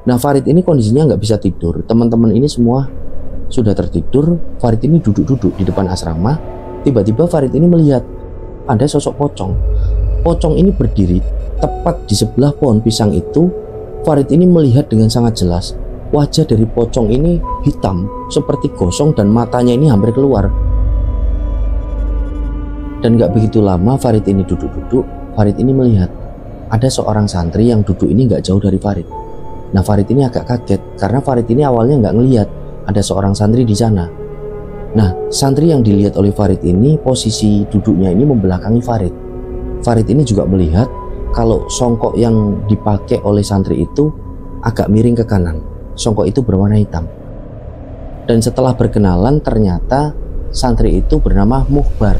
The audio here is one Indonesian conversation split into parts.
Nah, Farid ini kondisinya nggak bisa tidur. Teman-teman ini semua sudah tertidur. Farid ini duduk-duduk di depan asrama. Tiba-tiba Farid ini melihat ada sosok pocong. Pocong ini berdiri tepat di sebelah pohon pisang itu. Farid ini melihat dengan sangat jelas. Wajah dari pocong ini hitam seperti gosong dan matanya ini hampir keluar. Dan gak begitu lama Farid ini duduk-duduk. Farid ini melihat ada seorang santri yang duduk ini gak jauh dari Farid. Nah, Farid ini agak kaget karena Farid ini awalnya gak ngelihat ada seorang santri di sana. Nah, santri yang dilihat oleh Farid ini posisi duduknya ini membelakangi Farid. Farid ini juga melihat kalau songkok yang dipakai oleh santri itu agak miring ke kanan. Songkok itu berwarna hitam. Dan setelah berkenalan ternyata santri itu bernama Mukhbar.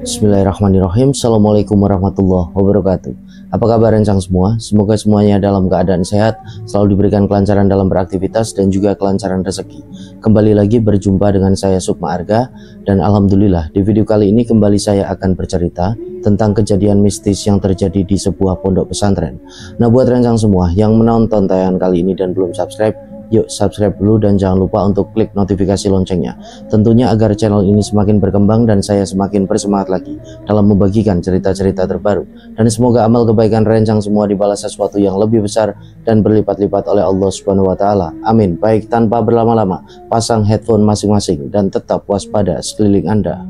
Bismillahirrahmanirrahim. Assalamualaikum warahmatullahi wabarakatuh. Apa kabar rencang semua? Semoga semuanya dalam keadaan sehat, selalu diberikan kelancaran dalam beraktivitas dan juga kelancaran rezeki. Kembali lagi berjumpa dengan saya Sukma Arga, dan alhamdulillah di video kali ini kembali saya akan bercerita tentang kejadian mistis yang terjadi di sebuah pondok pesantren. Nah, buat rencang semua yang menonton tayangan kali ini dan belum subscribe, yuk subscribe dulu dan jangan lupa untuk klik notifikasi loncengnya. Tentunya agar channel ini semakin berkembang dan saya semakin bersemangat lagi dalam membagikan cerita-cerita terbaru. Dan semoga amal kebaikan rencang semua dibalas sesuatu yang lebih besar dan berlipat-lipat oleh Allah Subhanahu wa taala. Amin. Baik, tanpa berlama-lama, pasang headphone masing-masing dan tetap waspada sekeliling Anda.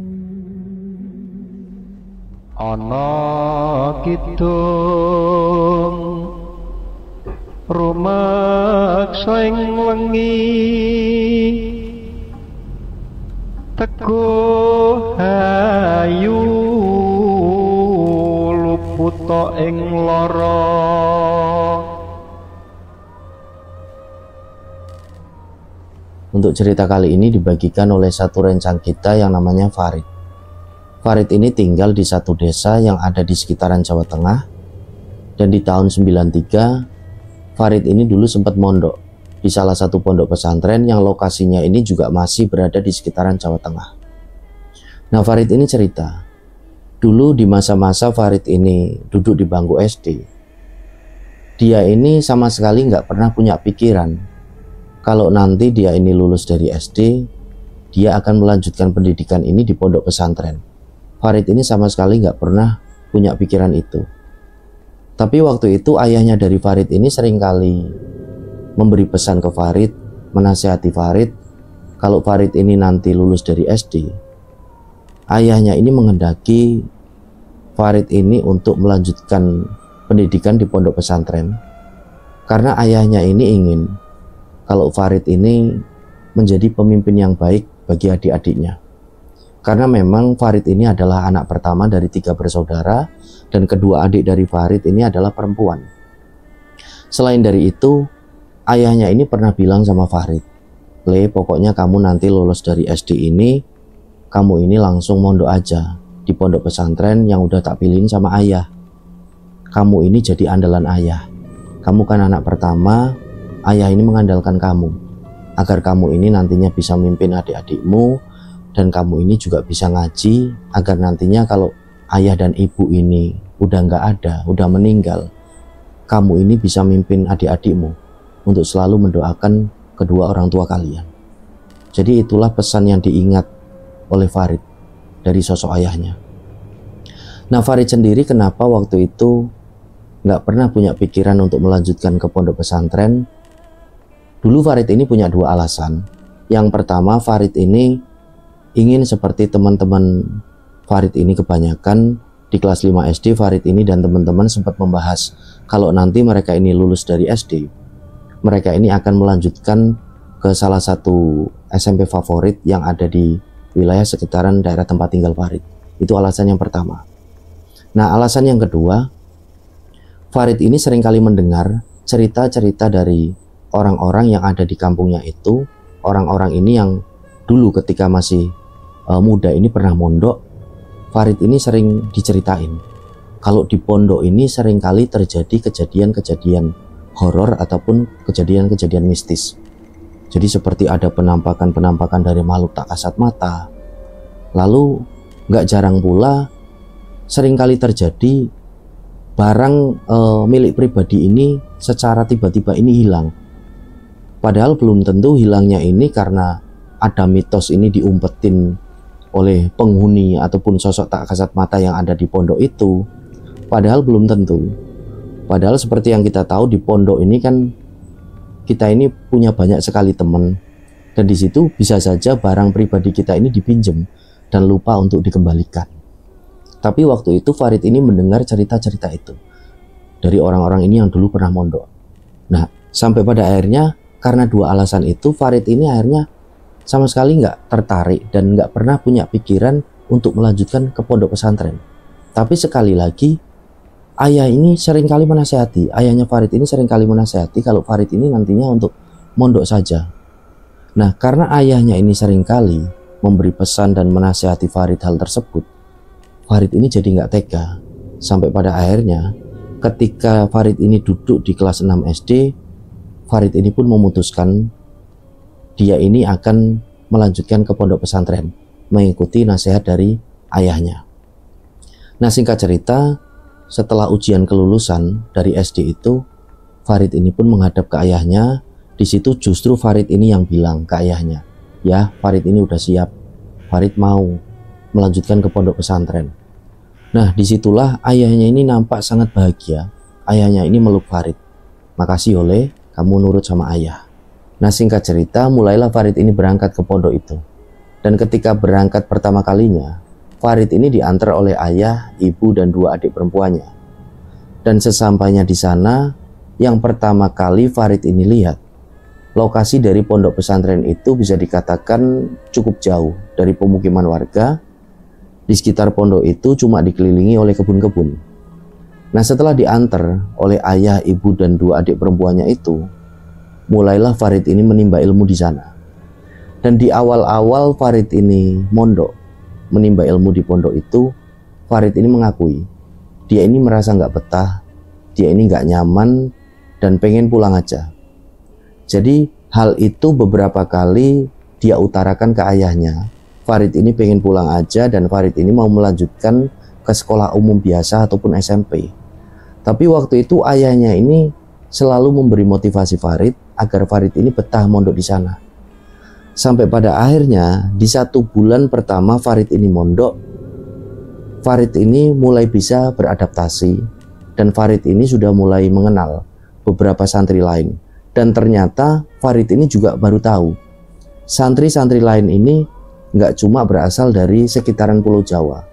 Ana kidung rumaksa ing wengi teguh ayu luput ing lara. Untuk cerita kali ini dibagikan oleh satu rencang kita yang namanya Farid. Farid ini tinggal di satu desa yang ada di sekitaran Jawa Tengah, dan di tahun 93 Farid ini dulu sempat mondok di salah satu pondok pesantren yang lokasinya ini juga masih berada di sekitaran Jawa Tengah. Nah, Farid ini cerita, dulu di masa-masa Farid ini duduk di bangku SD, dia ini sama sekali nggak pernah punya pikiran kalau nanti dia ini lulus dari SD, dia akan melanjutkan pendidikan ini di pondok pesantren. Farid ini sama sekali nggak pernah punya pikiran itu. Tapi waktu itu ayahnya dari Farid ini seringkali memberi pesan ke Farid, menasihati Farid, kalau Farid ini nanti lulus dari SD, ayahnya ini menghendaki Farid ini untuk melanjutkan pendidikan di pondok pesantren. Karena ayahnya ini ingin kalau Farid ini menjadi pemimpin yang baik bagi adik-adiknya. Karena memang Farid ini adalah anak pertama dari 3 bersaudara, dan kedua adik dari Farid ini adalah perempuan. Selain dari itu, ayahnya ini pernah bilang sama Farid, "Le, pokoknya kamu nanti lulus dari SD ini, kamu ini langsung mondok aja di pondok pesantren yang udah tak pilihin sama ayah. Kamu ini jadi andalan ayah. Kamu kan anak pertama, ayah ini mengandalkan kamu agar kamu ini nantinya bisa mimpin adik-adikmu, dan kamu ini juga bisa ngaji agar nantinya kalau ayah dan ibu ini udah nggak ada, udah meninggal, kamu ini bisa mimpin adik-adikmu untuk selalu mendoakan kedua orang tua kalian." Jadi itulah pesan yang diingat oleh Farid dari sosok ayahnya. Nah, Farid sendiri kenapa waktu itu nggak pernah punya pikiran untuk melanjutkan ke pondok pesantren? Dulu Farid ini punya 2 alasan. Yang pertama, Farid ini ingin seperti teman-teman Farid ini kebanyakan di kelas 5 SD. Farid ini dan teman-teman sempat membahas kalau nanti mereka ini lulus dari SD, mereka ini akan melanjutkan ke salah satu SMP favorit yang ada di wilayah sekitaran daerah tempat tinggal Farid. Itu alasan yang pertama. Nah, alasan yang kedua, Farid ini seringkali mendengar cerita-cerita dari orang-orang yang ada di kampungnya itu. Orang-orang ini yang dulu ketika masih muda ini pernah mondok. Farid ini sering diceritain kalau di pondok ini seringkali terjadi kejadian-kejadian horor ataupun kejadian-kejadian mistis. Jadi seperti ada penampakan-penampakan dari makhluk tak kasat mata. Lalu nggak jarang pula seringkali terjadi barang milik pribadi ini secara tiba-tiba ini hilang. Padahal belum tentu hilangnya ini karena ada mitos ini diumpetin oleh penghuni ataupun sosok tak kasat mata yang ada di pondok itu. Padahal belum tentu. Padahal seperti yang kita tahu di pondok ini kan kita ini punya banyak sekali teman, dan di situ bisa saja barang pribadi kita ini dipinjam dan lupa untuk dikembalikan. Tapi waktu itu Farid ini mendengar cerita-cerita itu dari orang-orang ini yang dulu pernah mondok. Nah, sampai pada akhirnya karena dua alasan itu Farid ini akhirnya sama sekali nggak tertarik dan nggak pernah punya pikiran untuk melanjutkan ke pondok pesantren. Tapi sekali lagi ayahnya Farid ini seringkali menasehati kalau Farid ini nantinya untuk mondok saja. Nah, karena ayahnya ini seringkali memberi pesan dan menasehati Farid hal tersebut, Farid ini jadi nggak tega. Sampai pada akhirnya ketika Farid ini duduk di kelas 6 SD, Farid ini pun memutuskan dia ini akan melanjutkan ke pondok pesantren, mengikuti nasihat dari ayahnya. Nah, singkat cerita, setelah ujian kelulusan dari SD itu, Farid ini pun menghadap ke ayahnya. Di situ justru Farid ini yang bilang ke ayahnya, ya Farid ini udah siap, Farid mau melanjutkan ke pondok pesantren. Nah, disitulah ayahnya ini nampak sangat bahagia. Ayahnya ini meluk Farid, makasih oleh kamu nurut sama ayah. Nah, singkat cerita, mulailah Farid ini berangkat ke pondok itu. Dan ketika berangkat pertama kalinya, Farid ini diantar oleh ayah, ibu, dan dua adik perempuannya. Dan sesampainya di sana, yang pertama kali Farid ini lihat, lokasi dari pondok pesantren itu bisa dikatakan cukup jauh dari pemukiman warga. Di sekitar pondok itu cuma dikelilingi oleh kebun-kebun. Nah, setelah diantar oleh ayah, ibu, dan dua adik perempuannya itu, mulailah Farid ini menimba ilmu di sana. Dan di awal-awal Farid ini mondok, menimba ilmu di pondok itu, Farid ini mengakui dia ini merasa nggak betah, dia ini nggak nyaman dan pengen pulang aja. Jadi hal itu beberapa kali dia utarakan ke ayahnya. Farid ini pengen pulang aja dan Farid ini mau melanjutkan ke sekolah umum biasa ataupun SMP. Tapi waktu itu ayahnya ini selalu memberi motivasi Farid agar Farid ini betah mondok di sana. Sampai pada akhirnya di 1 bulan pertama Farid ini mondok, Farid ini mulai bisa beradaptasi dan Farid ini sudah mulai mengenal beberapa santri lain. Dan ternyata Farid ini juga baru tahu santri-santri lain ini nggak cuma berasal dari sekitaran Pulau Jawa.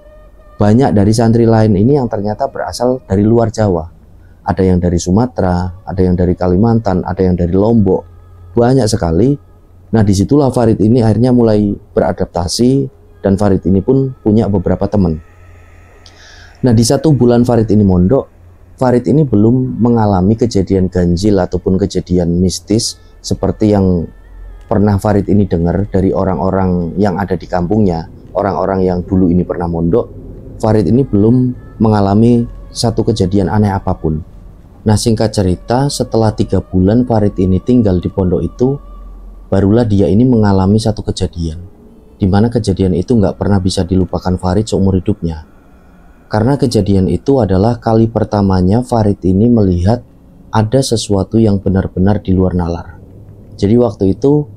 Banyak dari santri lain ini yang ternyata berasal dari luar Jawa. Ada yang dari Sumatera, ada yang dari Kalimantan, ada yang dari Lombok. Banyak sekali. Nah, disitulah Farid ini akhirnya mulai beradaptasi dan Farid ini pun punya beberapa teman. Nah, di 1 bulan Farid ini mondok, Farid ini belum mengalami kejadian ganjil ataupun kejadian mistis seperti yang pernah Farid ini dengar dari orang-orang yang ada di kampungnya, orang-orang yang dulu ini pernah mondok. Farid ini belum mengalami satu kejadian aneh apapun. Nah, singkat cerita, setelah 3 bulan Farid ini tinggal di pondok itu, barulah dia ini mengalami satu kejadian, di mana kejadian itu nggak pernah bisa dilupakan Farid seumur hidupnya. Karena kejadian itu adalah kali pertamanya Farid ini melihat ada sesuatu yang benar-benar di luar nalar. Jadi waktu itu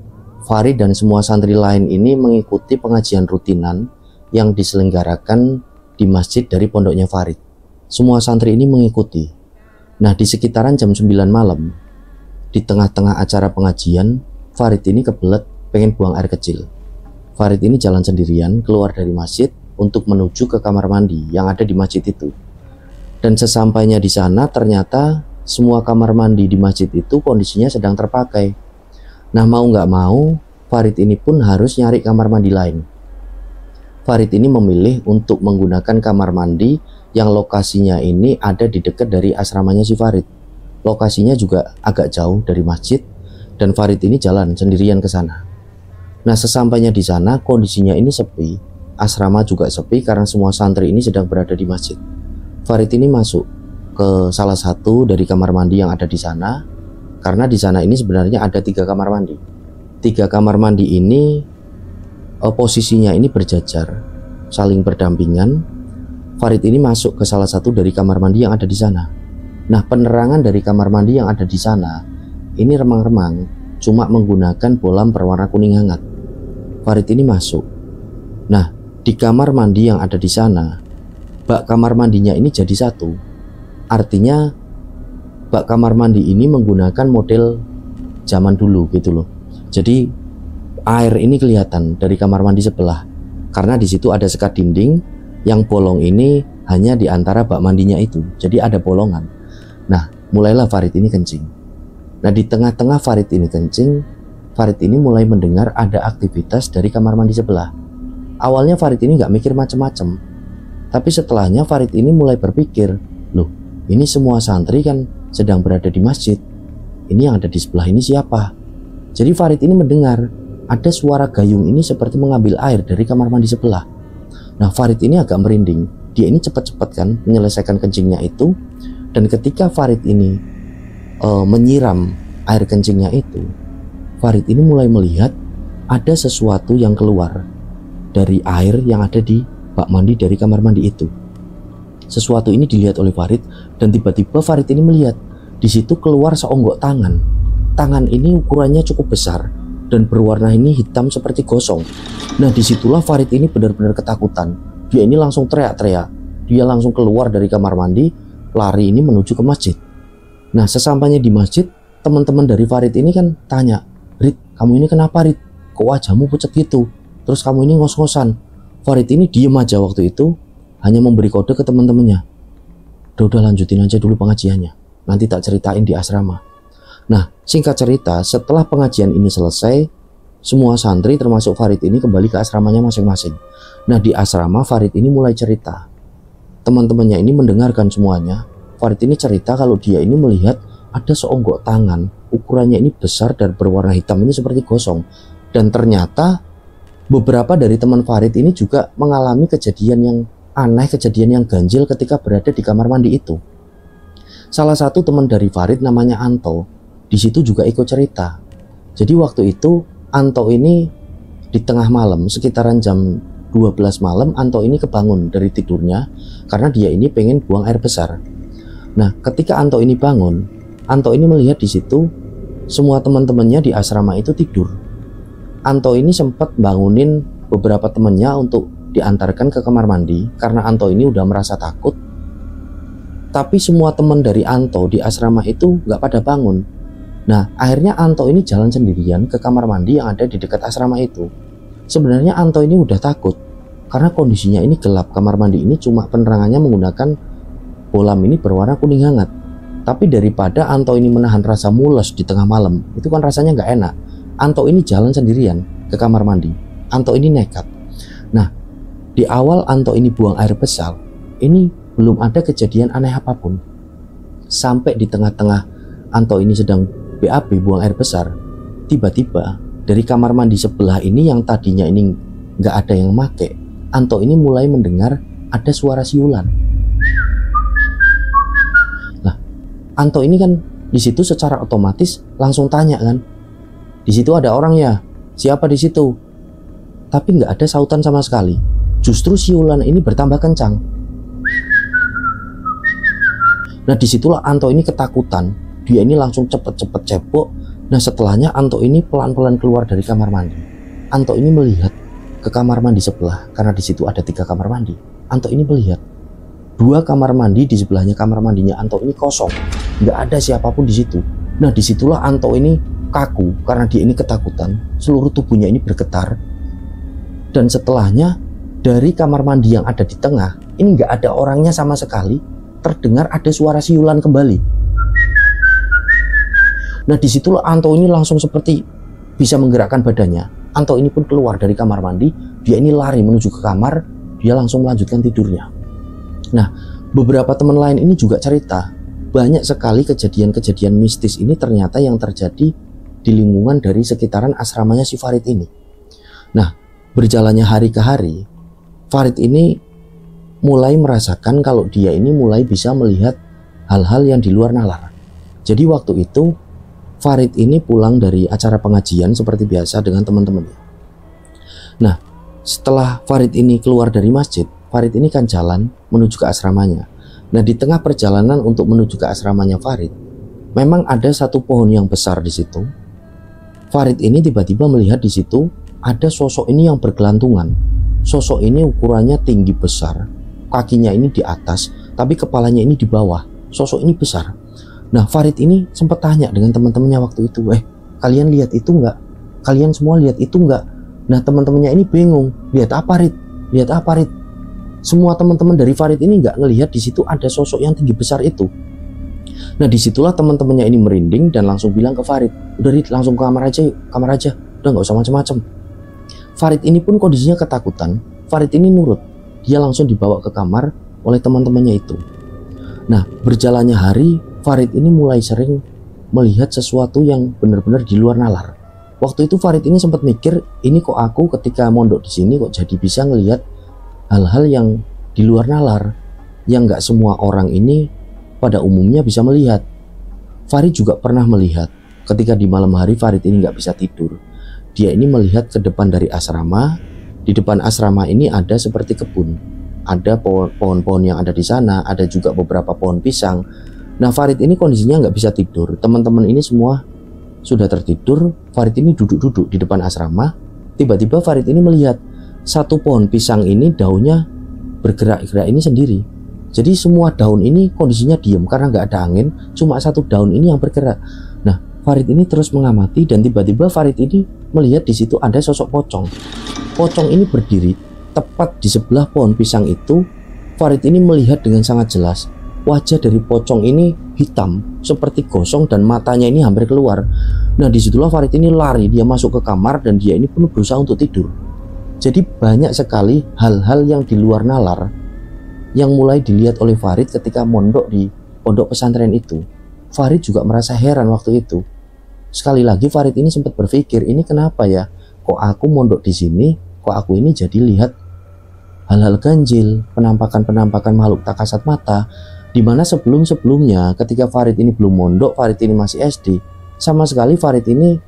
Farid dan semua santri lain ini mengikuti pengajian rutinan yang diselenggarakan di masjid dari pondoknya Farid. Semua santri ini mengikuti. Nah, di sekitaran jam 9 malam, di tengah-tengah acara pengajian, Farid ini kebelet pengen buang air kecil. Farid ini jalan sendirian keluar dari masjid untuk menuju ke kamar mandi yang ada di masjid itu. Dan sesampainya di sana ternyata semua kamar mandi di masjid itu kondisinya sedang terpakai. Nah, mau nggak mau Farid ini pun harus nyari kamar mandi lain. Farid ini memilih untuk menggunakan kamar mandi yang lokasinya ini ada di dekat dari asramanya si Farid. Lokasinya juga agak jauh dari masjid dan Farid ini jalan sendirian ke sana. Nah, sesampainya di sana kondisinya ini sepi, asrama juga sepi karena semua santri ini sedang berada di masjid. Farid ini masuk ke salah satu dari kamar mandi yang ada di sana, karena di sana ini sebenarnya ada 3 kamar mandi. 3 kamar mandi ini posisinya ini berjajar, saling berdampingan. Farid ini masuk ke salah satu dari kamar mandi yang ada di sana. Nah, penerangan dari kamar mandi yang ada di sana ini remang-remang, cuma menggunakan bolam berwarna kuning hangat. Farid ini masuk. Nah, di kamar mandi yang ada di sana, bak kamar mandinya ini jadi satu. Artinya bak kamar mandi ini menggunakan model zaman dulu gitu loh. Jadi air ini kelihatan dari kamar mandi sebelah, karena di situ ada sekat dinding yang bolong ini hanya di antara bak mandinya itu. Jadi ada bolongan. Nah, mulailah Farid ini kencing. Nah, di tengah-tengah Farid ini kencing, Farid ini mulai mendengar ada aktivitas dari kamar mandi sebelah. Awalnya Farid ini nggak mikir macam-macam, tapi setelahnya Farid ini mulai berpikir, loh, ini semua santri kan sedang berada di masjid. Ini yang ada di sebelah ini siapa? Jadi Farid ini mendengar ada suara gayung ini seperti mengambil air dari kamar mandi sebelah. Nah, Farid ini agak merinding. Dia ini cepat-cepat kan menyelesaikan kencingnya itu. Dan ketika Farid ini menyiram air kencingnya itu, Farid ini mulai melihat ada sesuatu yang keluar dari air yang ada di bak mandi dari kamar mandi itu. Sesuatu ini dilihat oleh Farid, dan tiba-tiba Farid ini melihat di situ keluar seonggok tangan. Tangan ini ukurannya cukup besar dan berwarna ini hitam seperti gosong. Nah, disitulah Farid ini benar-benar ketakutan. Dia ini langsung teriak-teriak. Dia langsung keluar dari kamar mandi, lari ini menuju ke masjid. Nah, sesampainya di masjid, teman-teman dari Farid ini kan tanya, "Rid, kamu ini kenapa, Rid? Kok wajahmu pucat gitu? Terus kamu ini ngos-ngosan?" Farid ini diem aja waktu itu, hanya memberi kode ke teman-temannya. Udah lanjutin aja dulu pengajiannya. Nanti tak ceritain di asrama." Nah, singkat cerita, setelah pengajian ini selesai, semua santri termasuk Farid ini kembali ke asramanya masing-masing. Nah, di asrama Farid ini mulai cerita. Teman-temannya ini mendengarkan semuanya. Farid ini cerita kalau dia ini melihat ada seonggok tangan, ukurannya ini besar dan berwarna hitam ini seperti gosong. Dan ternyata beberapa dari teman Farid ini juga mengalami kejadian yang aneh, kejadian yang ganjil ketika berada di kamar mandi itu. Salah satu teman dari Farid namanya Anto. Di situ juga ikut cerita. Jadi waktu itu Anto ini di tengah malam, sekitaran jam 12 malam, Anto ini kebangun dari tidurnya karena dia ini pengen buang air besar. Nah, ketika Anto ini bangun, Anto ini melihat di situ semua teman-temannya di asrama itu tidur. Anto ini sempat bangunin beberapa temannya untuk diantarkan ke kamar mandi karena Anto ini udah merasa takut. Tapi semua teman dari Anto di asrama itu nggak pada bangun. Nah, akhirnya Anto ini jalan sendirian ke kamar mandi yang ada di dekat asrama itu. Sebenarnya Anto ini udah takut karena kondisinya ini gelap. Kamar mandi ini cuma penerangannya menggunakan bolam ini berwarna kuning hangat. Tapi daripada Anto ini menahan rasa mules di tengah malam, itu kan rasanya nggak enak. Anto ini jalan sendirian ke kamar mandi. Anto ini nekat. Nah, di awal Anto ini buang air besar, ini belum ada kejadian aneh apapun. Sampai di tengah-tengah Anto ini sedang BAB buang air besar, tiba-tiba dari kamar mandi sebelah ini yang tadinya ini nggak ada yang make, Anto ini mulai mendengar ada suara siulan. Nah, Anto ini kan di situ secara otomatis langsung tanya kan, di situ ada orang ya? Siapa di situ? Tapi nggak ada sautan sama sekali. Justru siulan ini bertambah kencang. Nah, disitulah Anto ini ketakutan. Dia ini langsung cepet-cepet cebok. Nah, setelahnya Anto ini pelan-pelan keluar dari kamar mandi. Anto ini melihat ke kamar mandi sebelah, karena di situ ada 3 kamar mandi. Anto ini melihat 2 kamar mandi di sebelahnya kamar mandinya Anto ini kosong, nggak ada siapapun di situ. Nah, disitulah Anto ini kaku karena dia ini ketakutan. Seluruh tubuhnya ini bergetar. Dan setelahnya dari kamar mandi yang ada di tengah ini nggak ada orangnya sama sekali. Terdengar ada suara siulan kembali. Nah, disitulah Anto ini langsung seperti bisa menggerakkan badannya. Anto ini pun keluar dari kamar mandi. Dia ini lari menuju ke kamar. Dia langsung melanjutkan tidurnya. Nah, beberapa teman lain ini juga cerita. Banyak sekali kejadian-kejadian mistis ini ternyata yang terjadi di lingkungan dari sekitaran asramanya si Farid ini. Nah, berjalannya hari ke hari, Farid ini mulai merasakan kalau dia ini mulai bisa melihat hal-hal yang di luar nalar. Jadi waktu itu Farid ini pulang dari acara pengajian seperti biasa dengan teman-temannya. Nah, setelah Farid ini keluar dari masjid, Farid ini kan jalan menuju ke asramanya. Nah, di tengah perjalanan untuk menuju ke asramanya Farid, memang ada satu pohon yang besar di situ. Farid ini tiba-tiba melihat di situ ada sosok ini yang bergelantungan. Sosok ini ukurannya tinggi besar, kakinya ini di atas, tapi kepalanya ini di bawah. Sosok ini besar. Nah, Farid ini sempat tanya dengan teman-temannya waktu itu, kalian lihat itu enggak? Kalian semua lihat itu enggak? Nah, teman-temannya ini bingung, lihat apa Rid? Lihat apa Rid? Semua teman-teman dari Farid ini enggak ngelihat di situ ada sosok yang tinggi besar itu. Nah, disitulah teman-temannya ini merinding dan langsung bilang ke Farid, udah Rid, langsung ke kamar aja, kamar aja, udah nggak usah macam-macam. Farid ini pun kondisinya ketakutan. Farid ini nurut, dia langsung dibawa ke kamar oleh teman-temannya itu. Nah, berjalannya hari, Farid ini mulai sering melihat sesuatu yang benar-benar di luar nalar. Waktu itu Farid ini sempat mikir, ini kok aku ketika mondok di sini kok jadi bisa ngelihat hal-hal yang di luar nalar, yang nggak semua orang ini pada umumnya bisa melihat. Farid juga pernah melihat ketika di malam hari Farid ini nggak bisa tidur. Dia ini melihat ke depan dari asrama. Di depan asrama ini ada seperti kebun. Ada pohon-pohon yang ada di sana, ada juga beberapa pohon pisang. Nah, Farid ini kondisinya nggak bisa tidur. Teman-teman ini semua sudah tertidur. Farid ini duduk-duduk di depan asrama. Tiba-tiba Farid ini melihat satu pohon pisang ini daunnya bergerak-gerak ini sendiri. Jadi semua daun ini kondisinya diam karena nggak ada angin. Cuma satu daun ini yang bergerak. Nah, Farid ini terus mengamati dan tiba-tiba Farid ini melihat di situ ada sosok pocong. Pocong ini berdiri tepat di sebelah pohon pisang itu. Farid ini melihat dengan sangat jelas wajah dari pocong ini hitam seperti gosong dan matanya ini hampir keluar. Nah, disitulah Farid ini lari, dia masuk ke kamar dan dia ini pun berusaha untuk tidur. Jadi banyak sekali hal-hal yang di luar nalar yang mulai dilihat oleh Farid ketika mondok di pondok pesantren itu. Farid juga merasa heran waktu itu. Sekali lagi Farid ini sempat berpikir, ini kenapa ya? Kok aku mondok di sini, kok aku ini jadi lihat hal-hal ganjil, penampakan-penampakan makhluk tak kasat mata, dimana sebelum-sebelumnya ketika Farid ini belum mondok, Farid ini masih SD, sama sekali Farid ini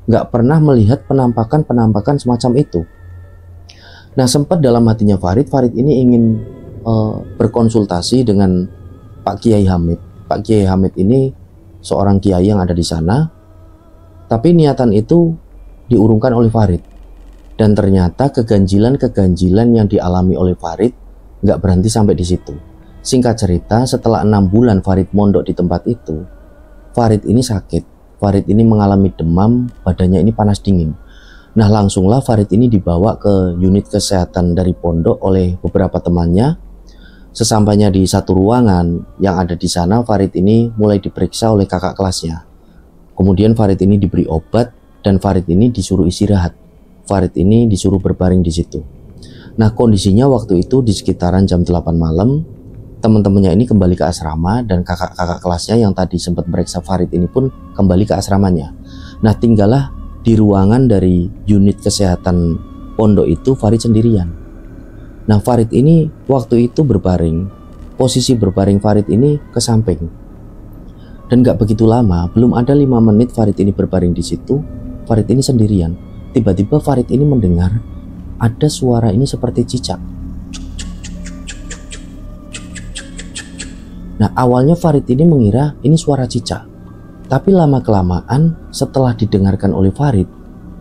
nggak pernah melihat penampakan-penampakan semacam itu. Nah, sempat dalam hatinya Farid ini ingin berkonsultasi dengan Pak Kiai Hamid. Pak Kiai Hamid ini seorang kiai yang ada di sana, tapi niatan itu diurungkan oleh Farid. Dan ternyata keganjilan-keganjilan yang dialami oleh Farid nggak berhenti sampai di situ. Singkat cerita, setelah 6 bulan Farid mondok di tempat itu, Farid ini sakit. Farid ini mengalami demam, badannya ini panas dingin. Nah, langsunglah Farid ini dibawa ke unit kesehatan dari pondok oleh beberapa temannya. Sesampainya di satu ruangan yang ada di sana, Farid ini mulai diperiksa oleh kakak kelasnya. Kemudian Farid ini diberi obat dan Farid ini disuruh istirahat. Farid ini disuruh berbaring di situ. Nah, kondisinya waktu itu di sekitaran jam 8 malam, teman-temannya ini kembali ke asrama dan kakak-kakak kelasnya yang tadi sempat meriksa Farid ini pun kembali ke asramanya. Nah, tinggallah di ruangan dari unit kesehatan pondok itu Farid sendirian. Nah, Farid ini waktu itu berbaring. Posisi berbaring Farid ini ke samping. Dan gak begitu lama, belum ada 5 menit Farid ini berbaring di situ, Farid ini sendirian. Tiba-tiba Farid ini mendengar ada suara ini seperti cicak. Nah, awalnya Farid ini mengira ini suara cicak. Tapi lama-kelamaan setelah didengarkan oleh Farid,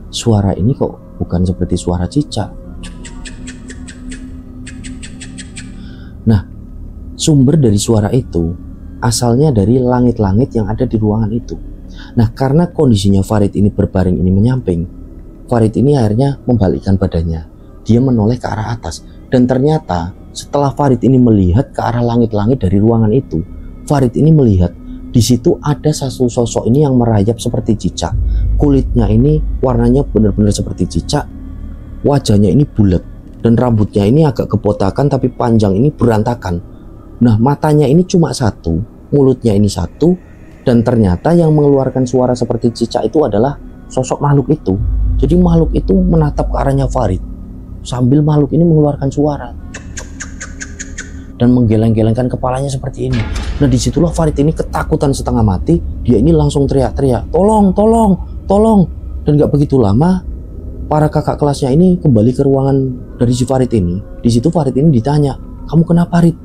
suara ini kok bukan seperti suara cicak. Nah, sumber dari suara itu asalnya dari langit-langit yang ada di ruangan itu. Nah, karena kondisinya Farid ini berbaring ini menyamping, Farid ini akhirnya membalikkan badannya. Dia menoleh ke arah atas. Dan ternyata setelah Farid ini melihat ke arah langit-langit dari ruangan itu, Farid ini melihat di situ ada satu sosok ini yang merayap seperti cicak. Kulitnya ini warnanya benar-benar seperti cicak. Wajahnya ini bulat dan rambutnya ini agak kebotakan tapi panjang ini berantakan. Nah, matanya ini cuma satu, mulutnya ini satu, dan ternyata yang mengeluarkan suara seperti cicak itu adalah sosok makhluk itu. Jadi makhluk itu menatap ke arahnya Farid sambil makhluk ini mengeluarkan suara dan menggeleng-gelengkan kepalanya seperti ini. Nah disitulah Farid ini ketakutan setengah mati. Dia ini langsung teriak-teriak, tolong, tolong, tolong. Dan gak begitu lama para kakak kelasnya ini kembali ke ruangan dari si Farid ini. Di situ Farid ini ditanya, kamu kenapa Farid?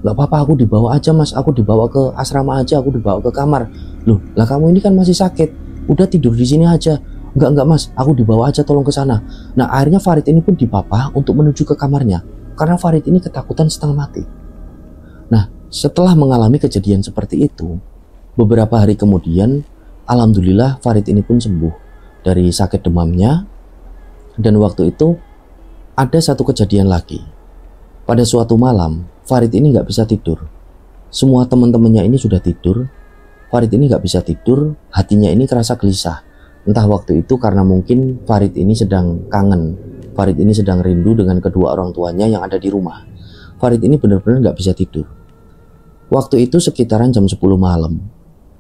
Gak apa-apa, aku dibawa aja mas, aku dibawa ke asrama aja, aku dibawa ke kamar. Loh lah kamu ini kan masih sakit, udah tidur di sini aja. Enggak mas, aku dibawa aja, tolong ke sana. Nah akhirnya Farid ini pun dipapah untuk menuju ke kamarnya karena Farid ini ketakutan setengah mati. Nah setelah mengalami kejadian seperti itu, beberapa hari kemudian alhamdulillah Farid ini pun sembuh dari sakit demamnya. Dan waktu itu ada satu kejadian lagi. Pada suatu malam Farid ini nggak bisa tidur. Semua teman-temannya ini sudah tidur. Farid ini nggak bisa tidur, hatinya ini kerasa gelisah. Entah waktu itu karena mungkin Farid ini sedang kangen, Farid ini sedang rindu dengan kedua orang tuanya yang ada di rumah. Farid ini benar-benar nggak bisa tidur. Waktu itu sekitaran jam 10 malam.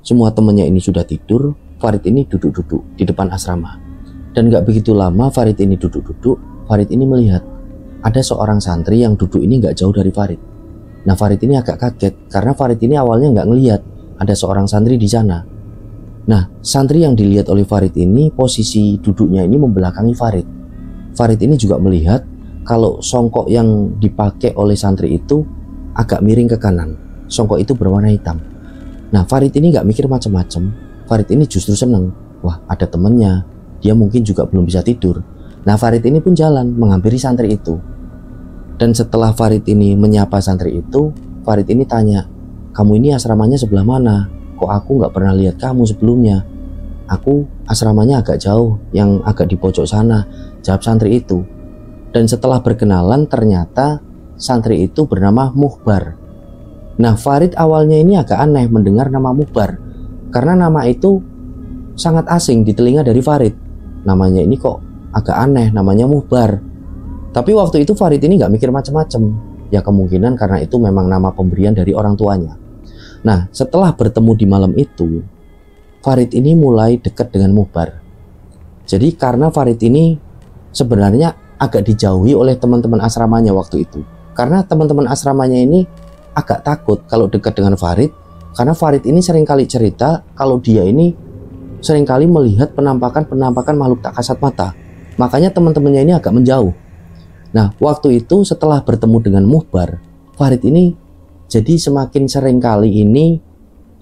Semua temannya ini sudah tidur, Farid ini duduk-duduk di depan asrama. Dan nggak begitu lama Farid ini duduk-duduk, Farid ini melihat ada seorang santri yang duduk ini nggak jauh dari Farid. Nah Farid ini agak kaget karena Farid ini awalnya nggak ngelihat ada seorang santri di sana. Nah santri yang dilihat oleh Farid ini posisi duduknya ini membelakangi Farid. Farid ini juga melihat kalau songkok yang dipakai oleh santri itu agak miring ke kanan. Songkok itu berwarna hitam. Nah Farid ini nggak mikir macam-macam. Farid ini justru seneng. Wah ada temennya, dia mungkin juga belum bisa tidur. Nah Farid ini pun jalan menghampiri santri itu. Dan setelah Farid ini menyapa santri itu, Farid ini tanya, kamu ini asramanya sebelah mana? Kok aku nggak pernah lihat kamu sebelumnya? Aku asramanya agak jauh, yang agak di pojok sana, jawab santri itu. Dan setelah berkenalan ternyata santri itu bernama Mukhbar. Nah Farid awalnya ini agak aneh mendengar nama Mukhbar, karena nama itu sangat asing di telinga dari Farid. Namanya ini kok agak aneh, namanya Mukhbar. Tapi waktu itu Farid ini nggak mikir macam-macam. Ya kemungkinan karena itu memang nama pemberian dari orang tuanya. Nah setelah bertemu di malam itu, Farid ini mulai dekat dengan Mukhbar. Jadi karena Farid ini sebenarnya agak dijauhi oleh teman-teman asramanya waktu itu. Karena teman-teman asramanya ini agak takut kalau dekat dengan Farid. Karena Farid ini seringkali cerita kalau dia ini seringkali melihat penampakan makhluk tak kasat mata. Makanya teman-temannya ini agak menjauh. Nah waktu itu setelah bertemu dengan Mukhbar, Farid ini jadi semakin sering kali ini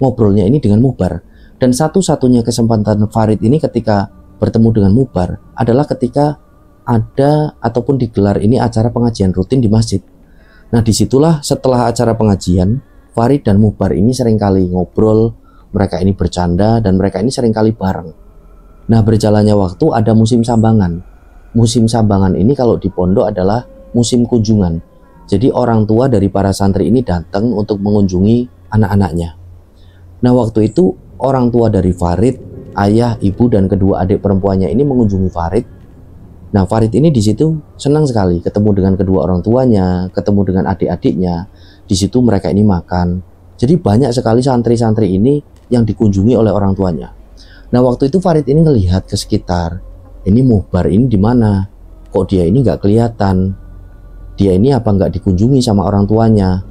ngobrolnya ini dengan Mukhbar. Dan satu-satunya kesempatan Farid ini ketika bertemu dengan Mukhbar adalah ketika ada ataupun digelar ini acara pengajian rutin di masjid. Nah disitulah setelah acara pengajian, Farid dan Mukhbar ini seringkali ngobrol, mereka ini bercanda dan mereka ini seringkali bareng. Nah berjalannya waktu ada musim sambangan. Musim sambangan ini kalau di pondok adalah musim kunjungan. Jadi orang tua dari para santri ini datang untuk mengunjungi anak-anaknya. Nah waktu itu orang tua dari Farid, ayah, ibu dan kedua adik perempuannya ini mengunjungi Farid. Nah Farid ini di situ senang sekali ketemu dengan kedua orang tuanya, ketemu dengan adik-adiknya. Di situ mereka ini makan. Jadi banyak sekali santri-santri ini yang dikunjungi oleh orang tuanya. Nah waktu itu Farid ini ngelihat ke sekitar. Ini Mukhbar ini di mana? Kok dia ini nggak kelihatan? Dia ini apa nggak dikunjungi sama orang tuanya?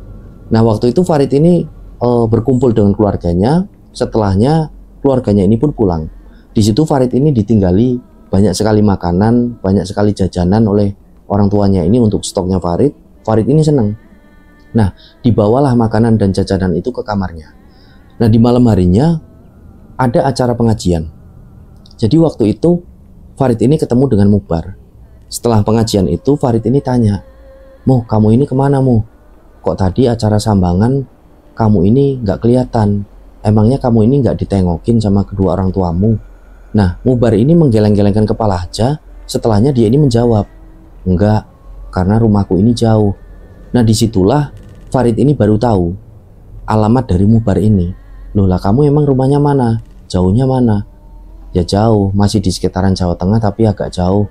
Nah waktu itu Farid ini berkumpul dengan keluarganya. Setelahnya keluarganya ini pun pulang. Di situ Farid ini ditinggali banyak sekali makanan, banyak sekali jajanan oleh orang tuanya ini untuk stoknya Farid. Farid ini senang. Nah dibawalah makanan dan jajanan itu ke kamarnya. Nah di malam harinya ada acara pengajian. Jadi waktu itu Farid ini ketemu dengan Mukhbar. Setelah pengajian itu Farid ini tanya, Mu, kamu ini kemana Mu? Kok tadi acara sambangan kamu ini nggak kelihatan? Emangnya kamu ini nggak ditengokin sama kedua orang tuamu? Nah Mukhbar ini menggeleng-gelengkan kepala aja. Setelahnya dia ini menjawab, enggak, karena rumahku ini jauh. Nah disitulah Farid ini baru tahu alamat dari Mukhbar ini. Loh lah kamu emang rumahnya mana? Jauhnya mana? Ya jauh, masih di sekitaran Jawa Tengah tapi agak jauh.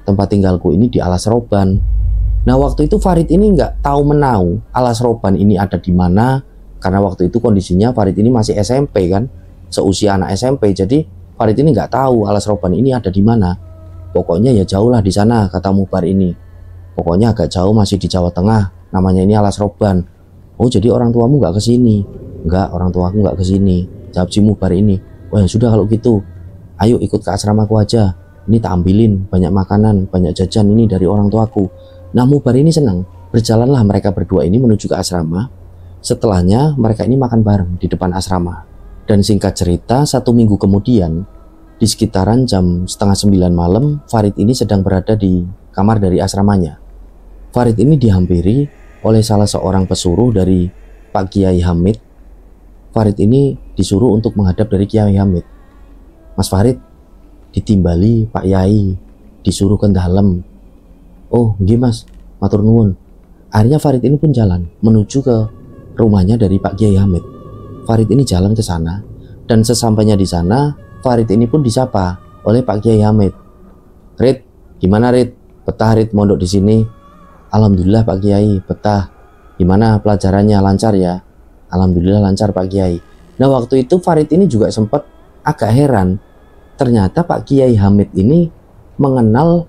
Tempat tinggalku ini di Alas Roban. Nah waktu itu Farid ini nggak tahu menau Alas Roban ini ada di mana. Karena waktu itu kondisinya Farid ini masih SMP kan, seusia anak SMP. Jadi Farid ini nggak tahu Alas Roban ini ada di mana. Pokoknya ya jauh lah di sana kata Mukhbar ini. Pokoknya agak jauh masih di Jawa Tengah. Namanya ini Alas Roban. Oh jadi orang tuamu nggak kesini? Enggak, orang tuaku nggak kesini, jawab si Mubar ini. Oh ya sudah kalau gitu, ayo ikut ke asramaku aja, ini tak ambilin banyak makanan, banyak jajan ini dari orang tuaku. Nah Mubar ini senang. Berjalanlah mereka berdua ini menuju ke asrama. Setelahnya mereka ini makan bareng di depan asrama. Dan singkat cerita, 1 minggu kemudian, di sekitaran jam setengah 9 malam, Farid ini sedang berada di kamar dari asramanya. Farid ini dihampiri oleh salah seorang pesuruh dari Pak Kiai Hamid. Farid ini disuruh untuk menghadap dari Kiai Hamid. Mas Farid, ditimbali Pak Yai, disuruh ke dalam. Oh nggih mas, matur nuwun. Akhirnya Farid ini pun jalan menuju ke rumahnya dari Pak Kiai Hamid. Farid ini jalan ke sana, dan sesampainya di sana, Farid ini pun disapa oleh Pak Kiai Hamid. Rid, gimana Rid? Betah Rid mondok di sini? Alhamdulillah Pak Kiai, betah. Gimana pelajarannya, lancar ya? Alhamdulillah lancar Pak Kiai. Nah waktu itu Farid ini juga sempat agak heran. Ternyata Pak Kiai Hamid ini mengenal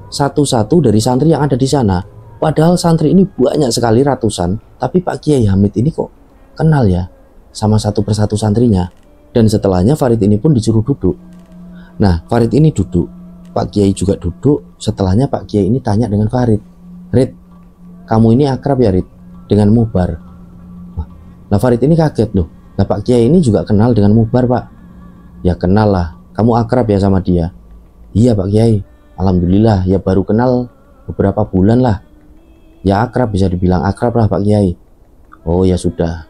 satu-satu dari santri yang ada di sana. Padahal santri ini banyak sekali, ratusan. Tapi Pak Kiai Hamid ini kok kenal ya sama satu persatu santrinya. Dan setelahnya Farid ini pun disuruh duduk. Nah Farid ini duduk, Pak Kiai juga duduk. Setelahnya Pak Kiai ini tanya dengan Farid, Rid, kamu ini akrab ya Rid dengan Mubar? Nah Farid ini kaget loh. Nah Pak Kiai ini juga kenal dengan Mubar Pak. Ya kenal lah, kamu akrab ya sama dia? Iya Pak Kiai, alhamdulillah ya baru kenal beberapa bulan lah. Ya akrab, bisa dibilang akrab lah Pak Kiai. Oh ya sudah.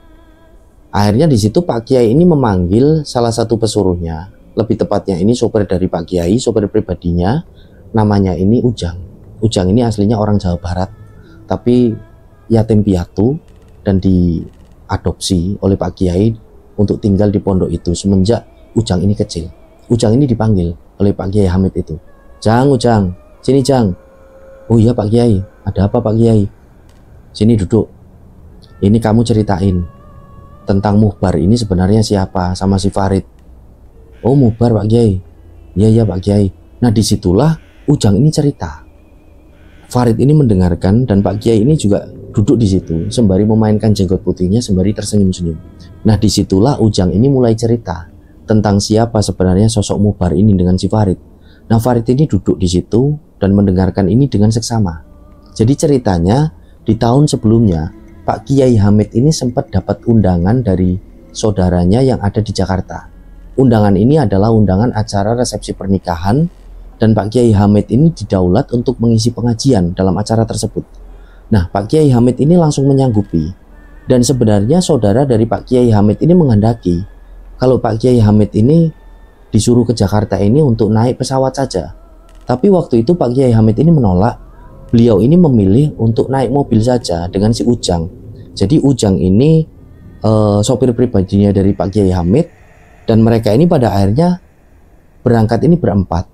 Akhirnya di situ Pak Kiai ini memanggil salah satu pesuruhnya. Lebih tepatnya ini sopir dari Pak Kiai, sopir pribadinya. Namanya ini Ujang. Ujang ini aslinya orang Jawa Barat, tapi yatim piatu dan diadopsi oleh Pak Kiai untuk tinggal di pondok itu semenjak Ujang ini kecil. Ujang ini dipanggil oleh Pak Kiai Hamid itu. Jang, Ujang, sini Jang. Oh iya Pak Kiai, ada apa Pak Kiai? Sini duduk. Ini kamu ceritain tentang Mubar ini sebenarnya siapa sama si Farid. Oh Mubar Pak Kiai. Iya Pak Kiai. Nah disitulah Ujang ini cerita. Farid ini mendengarkan dan Pak Kiai ini juga duduk di situ sembari memainkan jenggot putihnya sembari tersenyum-senyum. Nah disitulah Ujang ini mulai cerita tentang siapa sebenarnya sosok Mubar ini dengan si Farid. Nah Farid ini duduk di situ dan mendengarkan ini dengan seksama. Jadi ceritanya di tahun sebelumnya Pak Kiai Hamid ini sempat dapat undangan dari saudaranya yang ada di Jakarta. Undangan ini adalah undangan acara resepsi pernikahan dan Pak Kiai Hamid ini didaulat untuk mengisi pengajian dalam acara tersebut. Nah Pak Kiai Hamid ini langsung menyanggupi. Dan sebenarnya saudara dari Pak Kiai Hamid ini menghendaki kalau Pak Kiai Hamid ini disuruh ke Jakarta ini untuk naik pesawat saja. Tapi waktu itu Pak Kiai Hamid ini menolak. Beliau ini memilih untuk naik mobil saja dengan si Ujang. Jadi Ujang ini sopir pribadinya dari Pak Kiai Hamid. Dan mereka ini pada akhirnya berangkat ini berempat.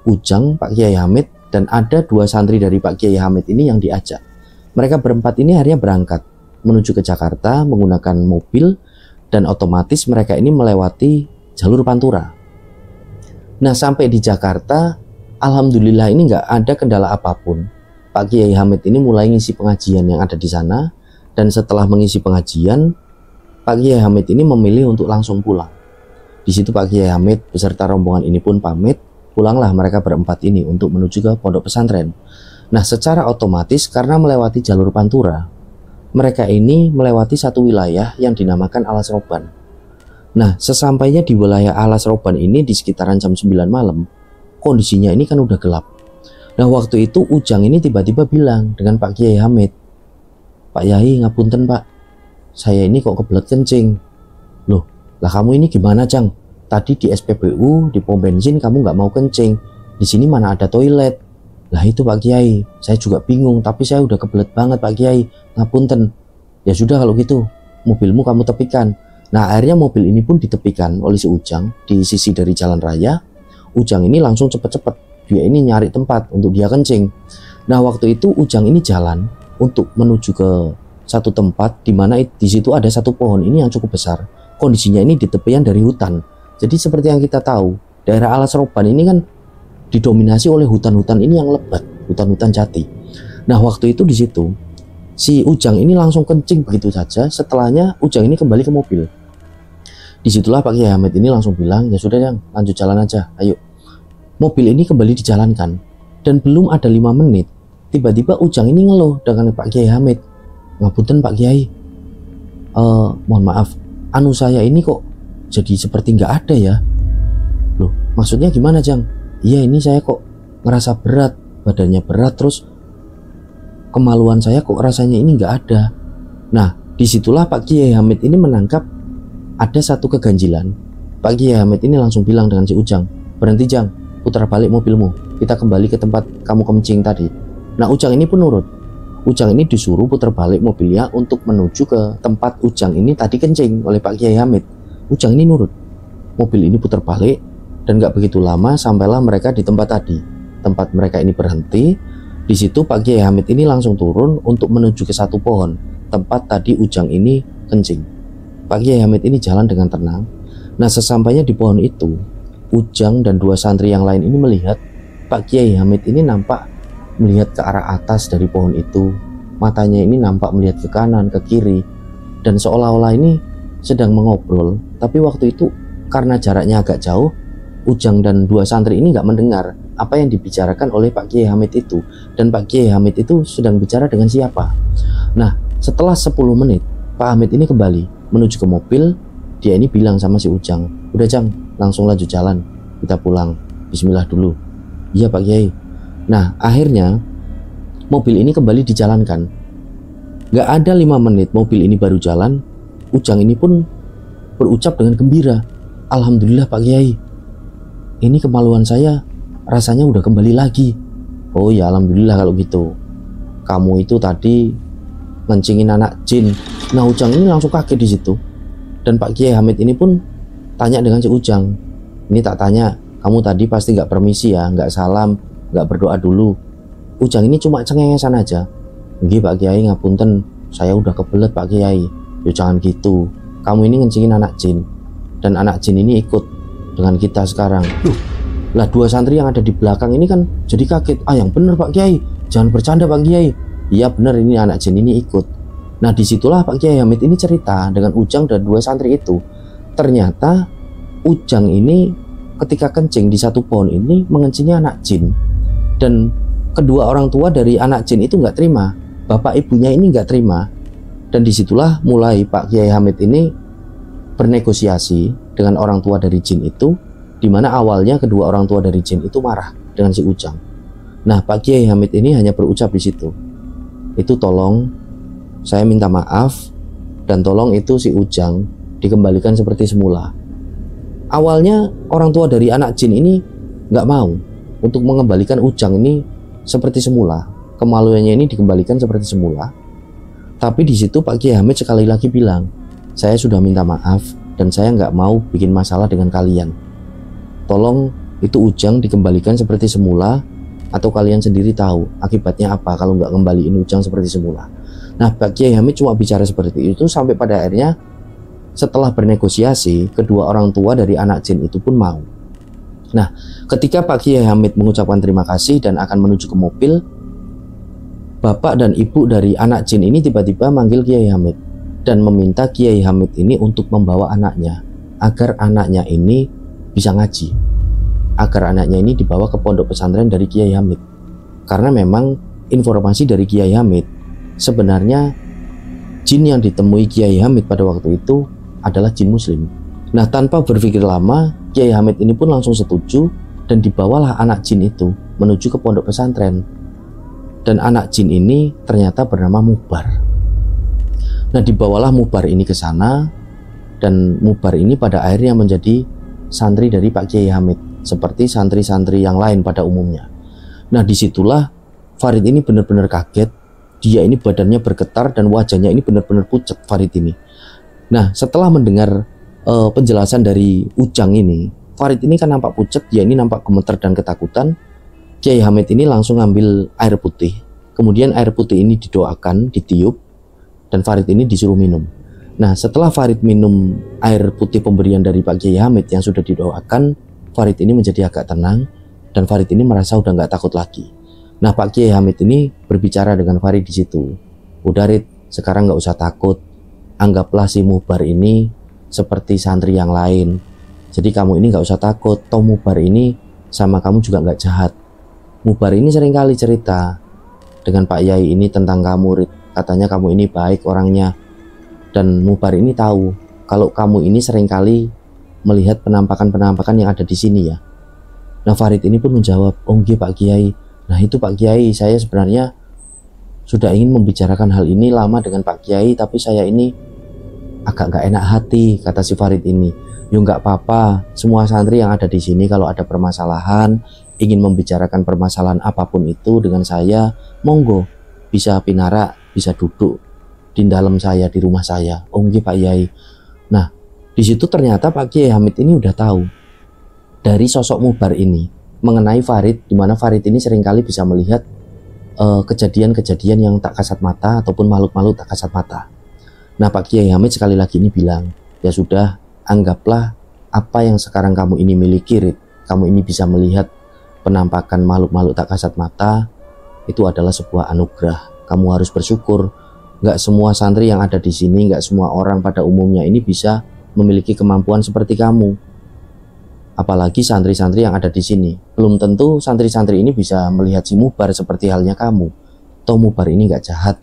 Ujang, Pak Kiai Hamid, dan ada 2 santri dari Pak Kiai Hamid ini yang diajak. Mereka berempat ini akhirnya berangkat menuju ke Jakarta menggunakan mobil. Dan otomatis mereka ini melewati jalur Pantura. Nah sampai di Jakarta, alhamdulillah ini nggak ada kendala apapun. Pak Kiai Hamid ini mulai ngisi pengajian yang ada di sana. Dan setelah mengisi pengajian, Pak Kiai Hamid ini memilih untuk langsung pulang. Di situ Pak Kiai Hamid beserta rombongan ini pun pamit. Pulanglah mereka berempat ini untuk menuju ke pondok pesantren. Nah secara otomatis karena melewati jalur Pantura, mereka ini melewati satu wilayah yang dinamakan Alas Roban. Nah sesampainya di wilayah Alas Roban ini di sekitaran jam 9 malam, kondisinya ini kan udah gelap. Nah waktu itu Ujang ini tiba-tiba bilang dengan Pak Kiai Hamid, Pak Yai ngapunten Pak, saya ini kok kebelet kencing. Loh lah kamu ini gimana Jang? Tadi di SPBU, di pom bensin kamu nggak mau kencing. Di sini mana ada toilet? Lah itu Pak Kiai, saya juga bingung. Tapi saya udah kebelet banget Pak Kiai. Ngapunten. Ya sudah kalau gitu, mobilmu kamu tepikan. Nah akhirnya mobil ini pun ditepikan oleh si Ujang di sisi dari jalan raya. Ujang ini langsung cepet-cepet. Dia ini nyari tempat untuk dia kencing. Nah waktu itu Ujang ini jalan untuk menuju ke satu tempat di mana di situ ada satu pohon ini yang cukup besar. Kondisinya ini di tepian dari hutan. Jadi seperti yang kita tahu, daerah Alas Roban ini kan didominasi oleh hutan-hutan ini yang lebat, hutan-hutan jati. Nah waktu itu di situ si Ujang ini langsung kencing begitu saja. Setelahnya Ujang ini kembali ke mobil. Disitulah Pak Kiai Hamid ini langsung bilang, ya sudah Jang, lanjut jalan aja, ayo. Mobil ini kembali dijalankan, dan belum ada 5 menit, tiba-tiba Ujang ini ngeluh dengan Pak Kiai Hamid. Ngapunten Pak Kiai, mohon maaf, anu saya ini kok jadi seperti nggak ada ya. Loh, maksudnya gimana Jang? Iya, ini saya kok ngerasa berat, badannya berat, terus kemaluan saya kok rasanya ini nggak ada. Nah, disitulah Pak Kiai Hamid ini menangkap ada satu keganjilan. Pak Kiai Hamid ini langsung bilang dengan si Ujang, berhenti Jang, putar balik mobilmu, kita kembali ke tempat kamu kencing tadi. Nah, Ujang ini pun nurut. Ujang ini disuruh putar balik mobilnya untuk menuju ke tempat Ujang ini tadi kencing oleh Pak Kiai Hamid. Ujang ini nurut. Mobil ini putar balik, dan gak begitu lama sampailah mereka di tempat tadi. Tempat mereka ini berhenti. Di situ Pak Kiai Hamid ini langsung turun untuk menuju ke satu pohon tempat tadi Ujang ini kencing. Pak Kiai Hamid ini jalan dengan tenang. Nah, sesampainya di pohon itu, Ujang dan 2 santri yang lain ini melihat Pak Kiai Hamid ini nampak melihat ke arah atas dari pohon itu. Matanya ini nampak melihat ke kanan, ke kiri, dan seolah-olah ini sedang mengobrol. Tapi waktu itu karena jaraknya agak jauh, Ujang dan 2 santri ini nggak mendengar apa yang dibicarakan oleh Pak Kiai Hamid itu. Dan Pak Kiai Hamid itu sedang bicara dengan siapa. Nah, setelah 10 menit, Pak Hamid ini kembali menuju ke mobil. Dia ini bilang sama si Ujang, udah Jang, langsung lanjut jalan, kita pulang, bismillah dulu. Iya Pak Kiai. Nah, akhirnya mobil ini kembali dijalankan. Gak ada 5 menit mobil ini baru jalan, Ujang ini pun berucap dengan gembira, alhamdulillah Pak Kiai, ini kemaluan saya rasanya udah kembali lagi. Oh ya, alhamdulillah kalau gitu. Kamu itu tadi ngencingin anak jin. Nah, Ujang ini langsung kaget di situ. Dan Pak Kiai Hamid ini pun tanya dengan si Ujang, ini tak tanya, kamu tadi pasti nggak permisi ya, nggak salam, nggak berdoa dulu. Ujang ini cuma cengengesan aja. Nggih Pak Kiai, ngapunten, saya udah kebelet Pak Kiai. Yo jangan gitu, kamu ini ngencingin anak jin, dan anak jin ini ikut dengan kita sekarang. Loh, lah 2 santri yang ada di belakang ini kan jadi kaget. Ah, yang bener Pak Kiai, jangan bercanda Pak Kiai. Iya bener, ini anak jin ini ikut. Nah, disitulah Pak Kiai Hamid ini cerita dengan Ujang dan 2 santri itu. Ternyata Ujang ini ketika kencing di satu pohon ini mengencingi anak jin, dan kedua orang tua dari anak jin itu nggak terima, bapak ibunya ini nggak terima. Dan disitulah mulai Pak Kiai Hamid ini bernegosiasi dengan orang tua dari jin itu, dimana awalnya kedua orang tua dari jin itu marah dengan si Ujang. Nah, Pak Kiai Hamid ini hanya berucap di situ, itu tolong saya minta maaf, dan tolong itu si Ujang dikembalikan seperti semula. Awalnya orang tua dari anak jin ini nggak mau untuk mengembalikan Ujang ini seperti semula, kemaluannya ini dikembalikan seperti semula. Tapi di situ Pak Kiai Hamid sekali lagi bilang, saya sudah minta maaf dan saya nggak mau bikin masalah dengan kalian. Tolong itu Ujang dikembalikan seperti semula, atau kalian sendiri tahu akibatnya apa kalau nggak ngembaliin Ujang seperti semula. Nah, Pak Kiai Hamid cuma bicara seperti itu sampai pada akhirnya setelah bernegosiasi, kedua orang tua dari anak jin itu pun mau. Nah, ketika Pak Kiai Hamid mengucapkan terima kasih dan akan menuju ke mobil, bapak dan ibu dari anak jin ini tiba-tiba manggil Kiai Hamid dan meminta Kiai Hamid ini untuk membawa anaknya agar anaknya ini bisa ngaji, agar anaknya ini dibawa ke pondok pesantren dari Kiai Hamid. Karena memang informasi dari Kiai Hamid, sebenarnya jin yang ditemui Kiai Hamid pada waktu itu adalah jin muslim. Nah, tanpa berpikir lama, Kiai Hamid ini pun langsung setuju dan dibawalah anak jin itu menuju ke pondok pesantren. Dan anak jin ini ternyata bernama Mubar. Nah, dibawalah Mubar ini ke sana, dan Mubar ini pada akhirnya menjadi santri dari Pak Kiai Hamid, seperti santri-santri yang lain pada umumnya. Nah, disitulah Farid ini benar-benar kaget. Dia ini badannya bergetar dan wajahnya ini benar-benar pucat, Farid ini. Nah, setelah mendengar penjelasan dari Ujang ini, Farid ini kan nampak pucat, dia ini nampak gemeter dan ketakutan. Kiai Hamid ini langsung ngambil air putih. Kemudian air putih ini didoakan, ditiup, dan Farid ini disuruh minum. Nah, setelah Farid minum air putih pemberian dari Pak Kiai Hamid yang sudah didoakan, Farid ini menjadi agak tenang, dan Farid ini merasa udah nggak takut lagi. Nah, Pak Kiai Hamid ini berbicara dengan Farid di situ. Udah Rit, sekarang nggak usah takut. Anggaplah si Mubar ini seperti santri yang lain. Jadi kamu ini nggak usah takut. Toh Mubar ini sama kamu juga nggak jahat. Mubar ini seringkali cerita dengan Pak Yai ini tentang kamu Rit. Katanya kamu ini baik orangnya. Dan Mubar ini tahu kalau kamu ini seringkali melihat penampakan-penampakan yang ada di sini ya. Nah Farid ini pun menjawab, oh nggih Pak Kiai. Nah itu Pak Kiai, saya sebenarnya sudah ingin membicarakan hal ini lama dengan Pak Kiai, tapi saya ini agak nggak enak hati, kata si Farid ini. Yo nggak apa-apa, semua santri yang ada di sini kalau ada permasalahan, ingin membicarakan permasalahan apapun itu dengan saya, monggo, bisa pinara, bisa duduk di dalam saya, di rumah saya. Oh nggih Pak Yai. Nah di situ ternyata Pak Kiai Hamid ini udah tahu dari sosok Mubar ini mengenai Farid, di mana Farid ini seringkali bisa melihat kejadian-kejadian yang tak kasat mata ataupun makhluk-makhluk tak kasat mata. Nah Pak Kiai Hamid sekali lagi ini bilang, ya sudah, anggaplah apa yang sekarang kamu ini miliki Rit, kamu ini bisa melihat penampakan makhluk-makhluk tak kasat mata, itu adalah sebuah anugerah. Kamu harus bersyukur. Nggak semua santri yang ada di sini, nggak semua orang pada umumnya ini bisa memiliki kemampuan seperti kamu. Apalagi santri-santri yang ada di sini. Belum tentu santri-santri ini bisa melihat si Mubar seperti halnya kamu. Toh Mubar ini nggak jahat.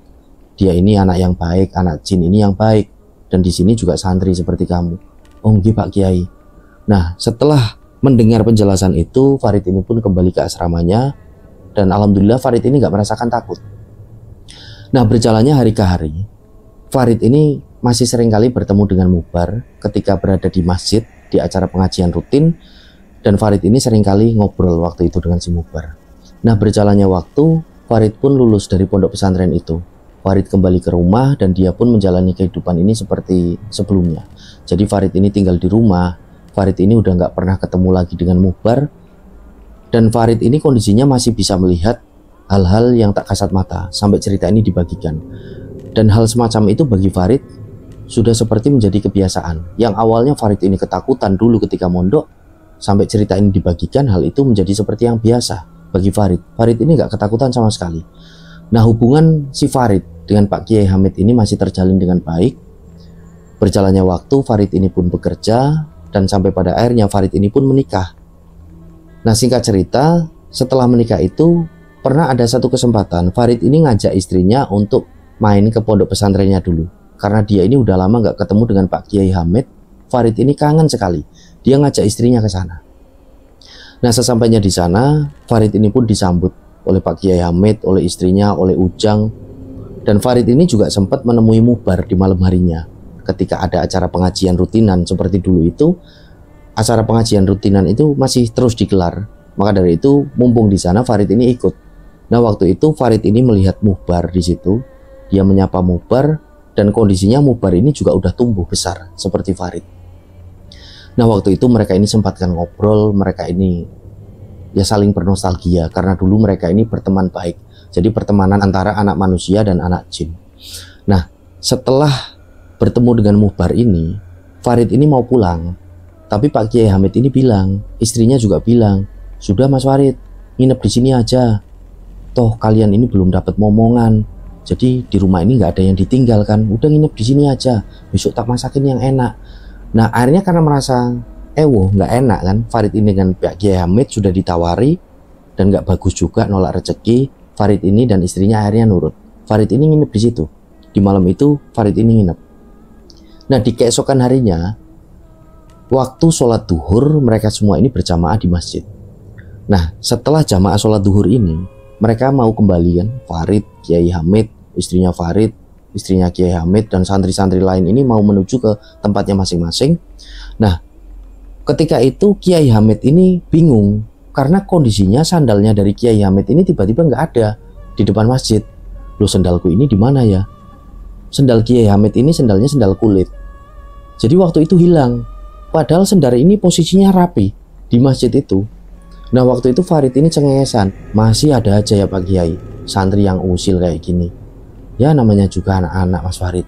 Dia ini anak yang baik, anak jin ini yang baik. Dan di sini juga santri seperti kamu. Oh nggih Pak Kiai. Nah setelah mendengar penjelasan itu, Farid ini pun kembali ke asramanya. Dan alhamdulillah Farid ini nggak merasakan takut. Nah berjalannya hari ke hari, Farid ini masih seringkali bertemu dengan Mubar ketika berada di masjid di acara pengajian rutin. Dan Farid ini seringkali ngobrol waktu itu dengan si Mubar. Nah berjalannya waktu, Farid pun lulus dari pondok pesantren itu. Farid kembali ke rumah dan dia pun menjalani kehidupan ini seperti sebelumnya. Jadi Farid ini tinggal di rumah. Farid ini udah nggak pernah ketemu lagi dengan Mubar. Dan Farid ini kondisinya masih bisa melihat hal-hal yang tak kasat mata sampai cerita ini dibagikan. Dan hal semacam itu bagi Farid sudah seperti menjadi kebiasaan. Yang awalnya Farid ini ketakutan dulu ketika mondok, sampai cerita ini dibagikan, hal itu menjadi seperti yang biasa bagi Farid. Farid ini nggak ketakutan sama sekali. Nah hubungan si Farid dengan Pak Kiai Hamid ini masih terjalin dengan baik. Berjalannya waktu, Farid ini pun bekerja dan sampai pada akhirnya Farid ini pun menikah. Nah singkat cerita, setelah menikah itu pernah ada satu kesempatan Farid ini ngajak istrinya untuk main ke pondok pesantrennya dulu. Karena dia ini udah lama nggak ketemu dengan Pak Kiai Hamid, Farid ini kangen sekali. Dia ngajak istrinya ke sana. Nah sesampainya di sana, Farid ini pun disambut oleh Pak Kiai Hamid, oleh istrinya, oleh Ujang. Dan Farid ini juga sempat menemui Mubar di malam harinya. Ketika ada acara pengajian rutinan seperti dulu itu, acara pengajian rutinan itu masih terus digelar. Maka dari itu, mumpung di sana Farid ini ikut. Nah waktu itu Farid ini melihat Mubar di situ. Dia menyapa Mubar dan kondisinya Mubar ini juga udah tumbuh besar seperti Farid. Nah waktu itu mereka ini sempatkan ngobrol, mereka ini ya saling bernostalgia karena dulu mereka ini berteman baik. Jadi pertemanan antara anak manusia dan anak jin. Nah setelah bertemu dengan Mubar ini, Farid ini mau pulang. Tapi Pak Kiai Hamid ini bilang, istrinya juga bilang, sudah Mas Farid, nginep di sini aja. Toh kalian ini belum dapat momongan. Jadi di rumah ini nggak ada yang ditinggalkan. Udah nginep di sini aja. Besok tak masakin yang enak. Nah akhirnya karena merasa nggak enak kan, Farid ini dengan Pak Kiai Hamid sudah ditawari dan nggak bagus juga nolak rezeki. Farid ini dan istrinya akhirnya nurut. Farid ini nginep di situ. Di malam itu Farid ini nginep. Nah di keesokan harinya, waktu sholat duhur mereka semua ini berjamaah di masjid. Nah setelah jamaah sholat duhur ini, mereka mau kembali kan, Farid, Kiai Hamid, istrinya Farid, istrinya Kiai Hamid dan santri-santri lain ini mau menuju ke tempatnya masing-masing. Nah ketika itu Kiai Hamid ini bingung karena kondisinya sandalnya dari Kiai Hamid ini tiba-tiba nggak ada di depan masjid. Loh sendalku ini di mana ya? Sendal Kiai Hamid ini sendalnya sendal kulit. Jadi waktu itu hilang. Padahal sendal ini posisinya rapi di masjid itu. Nah waktu itu Farid ini cengengesan, masih ada aja ya Pak Kiai santri yang usil kayak gini. Ya namanya juga anak-anak Mas Farid.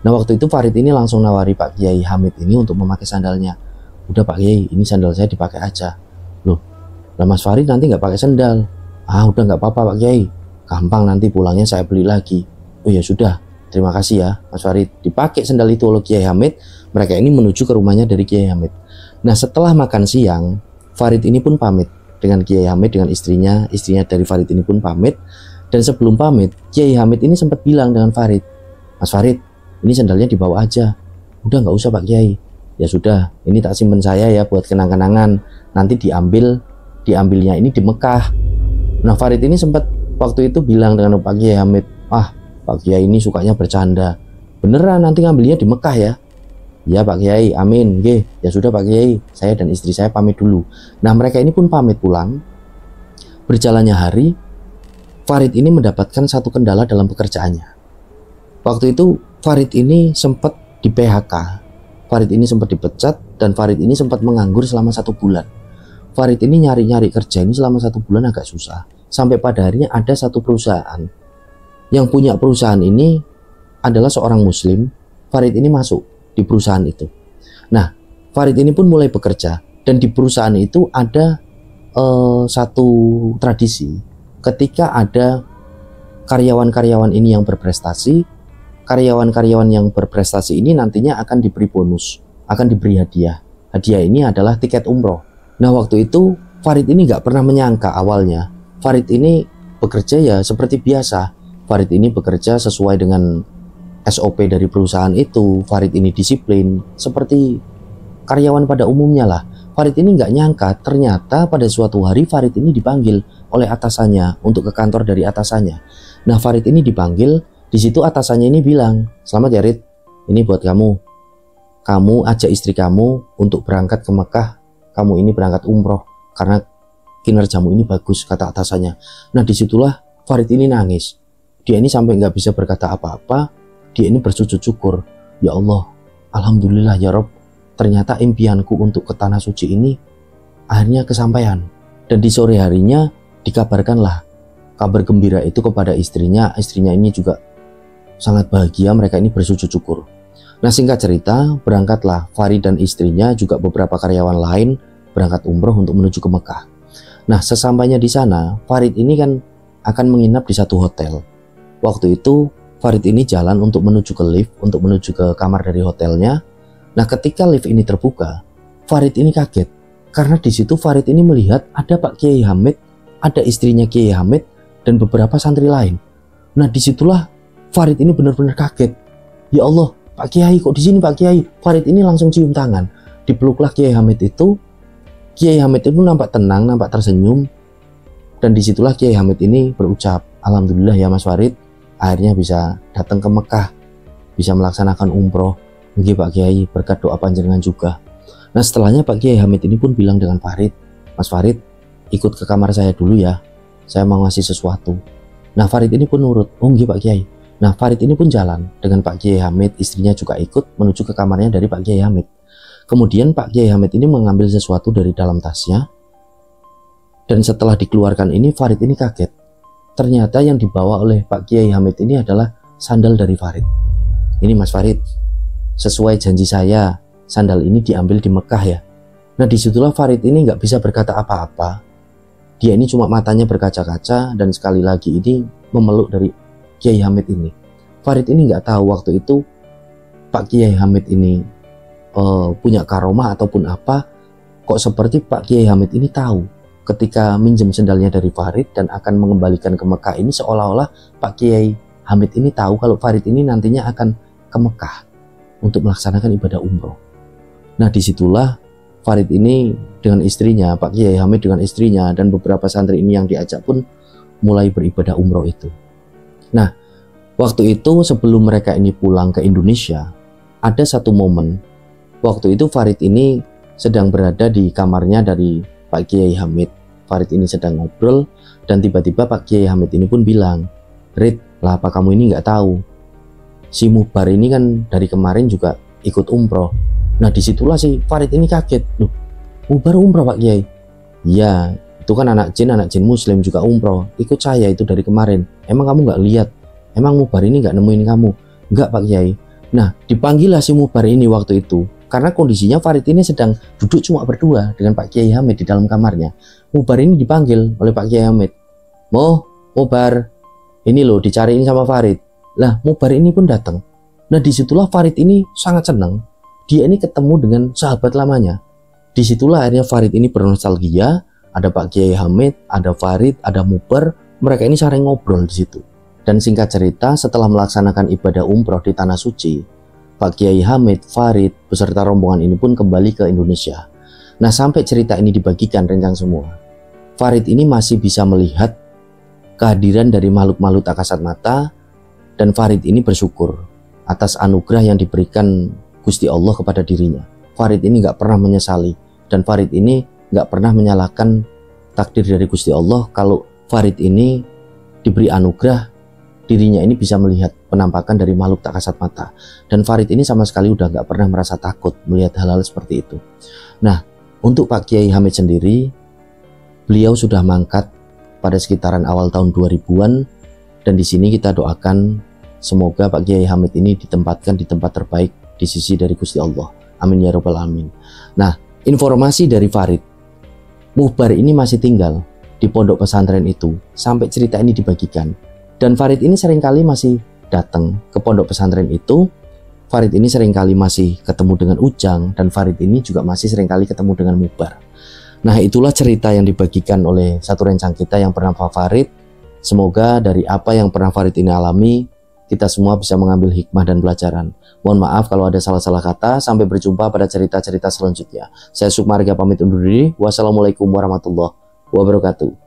Nah waktu itu Farid ini langsung nawari Pak Kiai Hamid ini untuk memakai sandalnya. Udah Pak Kiai, ini sandal saya dipakai aja. Loh, lah Mas Farid nanti nggak pakai sandal. Ah udah nggak apa-apa Pak Kiai, gampang nanti pulangnya saya beli lagi. Oh ya sudah, terima kasih ya Mas Farid. Dipakai sendal itu oleh Kiai Hamid. Mereka ini menuju ke rumahnya dari Kiai Hamid. Nah setelah makan siang, Farid ini pun pamit dengan Kiai Hamid, dengan istrinya dari Farid ini pun pamit. Dan sebelum pamit, Kiai Hamid ini sempat bilang dengan Farid, Mas Farid, ini sendalnya dibawa aja. Udah nggak usah Pak Kiai. Ya sudah, ini tak simpen saya ya buat kenang-kenangan. Nanti diambilnya ini di Mekah. Nah Farid ini sempat waktu itu bilang dengan Pak Kiai Hamid, Pak Kiai ini sukanya bercanda. Beneran nanti ngambilnya di Mekah ya? Ya Pak Kiai, amin. Oke, ya sudah Pak Kiai, saya dan istri saya pamit dulu. Nah mereka ini pun pamit pulang. Berjalannya hari, Farid ini mendapatkan satu kendala dalam pekerjaannya. Waktu itu Farid ini sempat di PHK. Farid ini sempat dipecat dan Farid ini sempat menganggur selama 1 bulan. Farid ini nyari-nyari kerja ini selama 1 bulan agak susah. Sampai pada akhirnya ada satu perusahaan. Yang punya perusahaan ini adalah seorang muslim. Farid ini masuk di perusahaan itu. Nah, Farid ini pun mulai bekerja. Dan di perusahaan itu ada satu tradisi. Ketika ada karyawan-karyawan ini yang berprestasi, karyawan-karyawan yang berprestasi ini nantinya akan diberi bonus, akan diberi hadiah. Hadiah ini adalah tiket umroh. Nah, waktu itu Farid ini nggak pernah menyangka awalnya. Farid ini bekerja ya seperti biasa. Farid ini bekerja sesuai dengan SOP dari perusahaan itu. Farid ini disiplin seperti karyawan pada umumnya lah. Farid ini nggak nyangka ternyata pada suatu hari Farid ini dipanggil oleh atasannya untuk ke kantor dari atasannya. Nah Farid ini dipanggil, di situ atasannya ini bilang, selamat ya Rid, ini buat kamu. Kamu ajak istri kamu untuk berangkat ke Mekah. Kamu ini berangkat umroh karena kinerjamu ini bagus, kata atasannya. Nah disitulah Farid ini nangis. Dia ini sampai nggak bisa berkata apa-apa. Dia ini bersujud syukur. Ya Allah, alhamdulillah ya Rob. Ternyata impianku untuk ke tanah suci ini akhirnya kesampaian. Dan di sore harinya dikabarkanlah kabar gembira itu kepada istrinya. Istrinya ini juga sangat bahagia. Mereka ini bersujud syukur. Nah singkat cerita, berangkatlah Farid dan istrinya juga beberapa karyawan lain berangkat umroh untuk menuju ke Mekah. Nah sesampainya di sana, Farid ini kan akan menginap di satu hotel. Waktu itu Farid ini jalan untuk menuju ke lift, untuk menuju ke kamar dari hotelnya. Nah ketika lift ini terbuka, Farid ini kaget. Karena di situ Farid ini melihat ada Pak Kiai Hamid, ada istrinya Kiai Hamid, dan beberapa santri lain. Nah disitulah Farid ini benar-benar kaget. Ya Allah, Pak Kiai kok di sini Pak Kiai? Farid ini langsung cium tangan. Dipeluklah Kiai Hamid itu. Kiai Hamid itu nampak tenang, nampak tersenyum. Dan disitulah Kiai Hamid ini berucap, alhamdulillah ya Mas Farid, akhirnya bisa datang ke Mekah, bisa melaksanakan umroh. Nggih Pak Kiai, berkat doa panjenengan juga. Nah setelahnya Pak Kiai Hamid ini pun bilang dengan Farid, Mas Farid ikut ke kamar saya dulu ya, saya mau ngasih sesuatu. Nah Farid ini pun nurut, oh nggih Pak Kiai. Nah Farid ini pun jalan dengan Pak Kiai Hamid, istrinya juga ikut menuju ke kamarnya dari Pak Kiai Hamid. Kemudian Pak Kiai Hamid ini mengambil sesuatu dari dalam tasnya. Dan setelah dikeluarkan ini Farid ini kaget. Ternyata yang dibawa oleh Pak Kiai Hamid ini adalah sandal dari Farid. Ini Mas Farid, sesuai janji saya, sandal ini diambil di Mekah ya. Nah disitulah Farid ini nggak bisa berkata apa-apa. Dia ini cuma matanya berkaca-kaca dan sekali lagi ini memeluk dari Kiai Hamid ini. Farid ini nggak tahu waktu itu Pak Kiai Hamid ini punya karomah ataupun apa. Kok seperti Pak Kiai Hamid ini tahu ketika minjem sendalnya dari Farid dan akan mengembalikan ke Mekah ini, seolah-olah Pak Kiai Hamid ini tahu kalau Farid ini nantinya akan ke Mekah untuk melaksanakan ibadah umroh. Nah disitulah Farid ini dengan istrinya, Pak Kiai Hamid dengan istrinya dan beberapa santri ini yang diajak pun mulai beribadah umroh itu. Nah waktu itu sebelum mereka ini pulang ke Indonesia, ada satu momen. Waktu itu Farid ini sedang berada di kamarnya dari Pak Kiai Hamid. Farid ini sedang ngobrol dan tiba-tiba Pak Kiai Hamid ini pun bilang, Rid, lah apa kamu ini nggak tahu? Si Mubar ini kan dari kemarin juga ikut umroh. Nah disitulah si Farid ini kaget. Loh, Mubar umroh Pak Kiai? Iya, itu kan anak jin muslim juga umroh. Ikut saya itu dari kemarin. Emang kamu nggak lihat? Emang Mubar ini nggak nemuin kamu? Nggak Pak Kiai. Nah dipanggillah si Mubar ini waktu itu. Karena kondisinya Farid ini sedang duduk cuma berdua dengan Pak Kiai Hamid di dalam kamarnya. Mubar ini dipanggil oleh Pak Kiai Hamid. Mubar, ini loh dicariin sama Farid. Lah Mubar ini pun datang. Nah disitulah Farid ini sangat senang. Dia ini ketemu dengan sahabat lamanya. Disitulah akhirnya Farid ini bernostalgia. Ada Pak Kiai Hamid, ada Farid, ada Mubar. Mereka ini saling ngobrol di situ. Dan singkat cerita, setelah melaksanakan ibadah umroh di Tanah Suci, Pak Kiai Hamid, Farid, beserta rombongan ini pun kembali ke Indonesia. Nah sampai cerita ini dibagikan rencang semua, Farid ini masih bisa melihat kehadiran dari makhluk-makhluk tak kasat mata. Dan Farid ini bersyukur atas anugerah yang diberikan Gusti Allah kepada dirinya. Farid ini gak pernah menyesali. Dan Farid ini gak pernah menyalahkan takdir dari Gusti Allah kalau Farid ini diberi anugerah dirinya ini bisa melihat penampakan dari makhluk tak kasat mata. Dan Farid ini sama sekali udah gak pernah merasa takut melihat hal-hal seperti itu. Nah, untuk Pak Kiai Hamid sendiri, beliau sudah mangkat pada sekitaran awal tahun 2000-an. Dan di sini kita doakan semoga Pak Kiai Hamid ini ditempatkan di tempat terbaik di sisi dari Gusti Allah. Amin ya robbal alamin. Nah, informasi dari Farid, Mubar ini masih tinggal di pondok pesantren itu sampai cerita ini dibagikan. Dan Farid ini seringkali masih datang ke pondok pesantren itu. Farid ini seringkali masih ketemu dengan Ujang, dan Farid ini juga masih seringkali ketemu dengan Mubar. Nah, itulah cerita yang dibagikan oleh satu rencang kita yang bernama Farid. Semoga dari apa yang pernah Farid ini alami, kita semua bisa mengambil hikmah dan pelajaran. Mohon maaf kalau ada salah-salah kata. Sampai berjumpa pada cerita-cerita selanjutnya. Saya Sukmarga pamit undur diri. Wassalamualaikum warahmatullahi wabarakatuh.